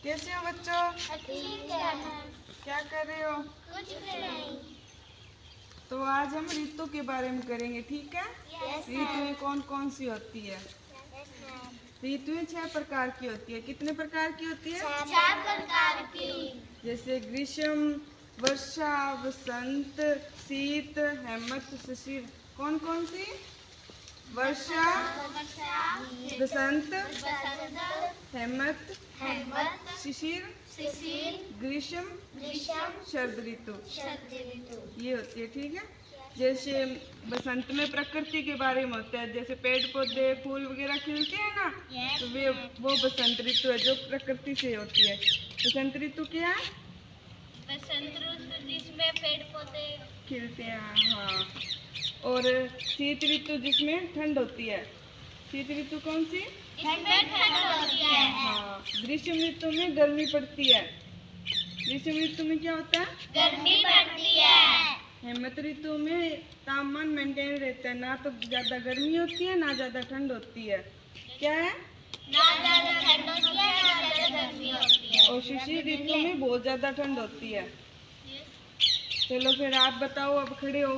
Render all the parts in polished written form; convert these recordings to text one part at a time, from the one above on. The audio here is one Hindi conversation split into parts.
कैसे हो बच्चों? ठीक है मैम। क्या कर रहे हो? कुछ नहीं। तो आज हम ऋतु के बारे में करेंगे, ठीक है? यस ऋतुएं कौन कौन सी होती है? मैम। ऋतुएं 6 प्रकार की होती है। कितने प्रकार की होती है? 6 प्रकार की। जैसे ग्रीष्म, वर्षा, वसंत, शीत, हेमंत, शिशिर। कौन कौन सी? वर्षा, वसंत, हेमंत, शिशिर, ग्रीष्म, शरद ऋतु, ये होती है, ठीक है? जैसे बसंत में प्रकृति के बारे में होता है, जैसे पेड़ पौधे फूल वगैरह खिलते हैं ना, तो वो बसंत ऋतु है जो प्रकृति से होती है। बसंत ऋतु क्या है? बसंत ऋतु जिसमें पेड़ पौधे खिलते हैं, हाँ। और शीत ऋतु जिसमें ठंड होती है। शीत ऋतु कौन सी? जिसमें ठंड होती है। हाँ। ग्रीष्म ऋतु में गर्मी पड़ती है। ग्रीष्म ऋतु में क्या होता है? गर्मी पड़ती है। हेमंत ऋतु में तापमान मेंटेन रहता है, ना तो ज्यादा गर्मी होती है ना ज्यादा ठंड होती है। क्या है? ना ज्यादा ठंड होती है ना ज्यादा गर्मी होती है। और शिशिर ऋतु में बहुत ज्यादा ठंड होती है। चलो फिर आप बताओ, अब खड़े हो।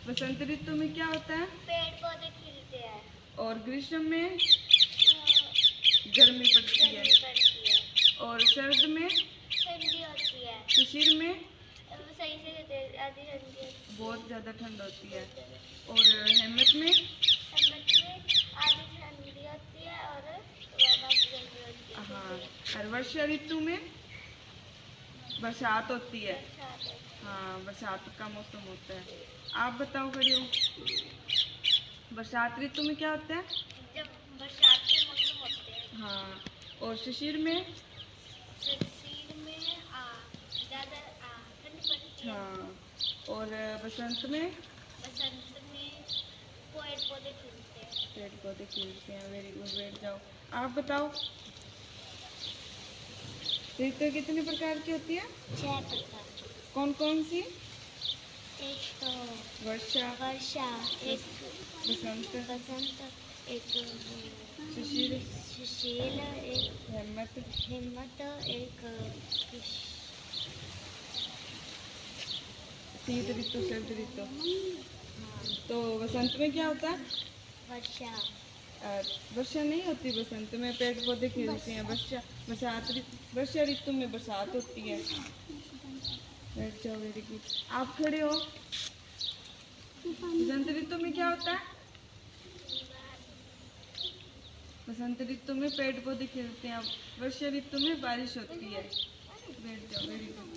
बसंत ऋतु में क्या होता है? पेड़ पौधे खिलते हैं। और ग्रीष्म में गर्मी पड़ती है। और शरद में ठंडी होती है। शिशिर में सही से कहते हैं, आधी ठंडी होती है। बहुत ज्यादा ठंड होती है। और हेमंत में हेमंत में आधी ठंडी होती है और बाकी गर्मी होती है। हाँ। और वर्षा ऋतु में बरसात होती है। हाँ, बरसात का मौसम होता है। आप बताओ, खड़े हो। बरसात ऋतु में क्या होता है? जब बरसात के मौसम होते हैं। हाँ। और शिशिर में शिशिर में ज्यादा ठंड पड़ती है। हाँ। और बसंत में बसंत में पेड़ पौधे खिलते हैं। पेड़ पौधे खिलते हैं। वेरी गुड, बैठ जाओ। आप बताओ, ऋतु कितने प्रकार की होती है? 6 प्रकार। कौन कौन सी? एक तो वर्षा, एक बसंत, एक शिशिर, सुशील, एक हेमंत, हिम्मत, एक शीत ऋतु, शरद ऋतु। तो बसंत में क्या होता है? वर्षा। वर्षा नहीं होती बसंत में, पेड़ पौधे खिलते हैं। वर्षा ऋतु में बरसात होती है। बैठ जाओ, वेरी गुड। आप खड़े हो। बसंत ऋतु में क्या होता है? बसंत ऋतु में पेड़ पौधे खिलते हैं। वर्षा ऋतु में बारिश होती है। बैठ जाओ, वेरी गुड।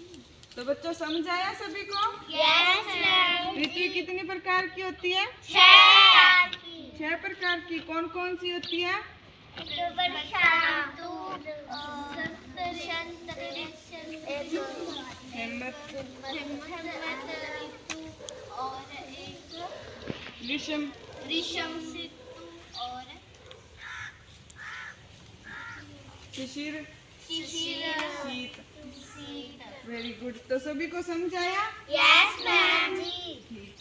तो बच्चों, समझ आया सभी को? Yes ma'am. ऋतु कितनी प्रकार की होती है? 6 प्रकार की। कौन कौन सी होती है? हेमंत, ग्रीष्म, और शिशिर, शीत। शीत। Very good. तो सभी को समझ आया? Yes ma'am.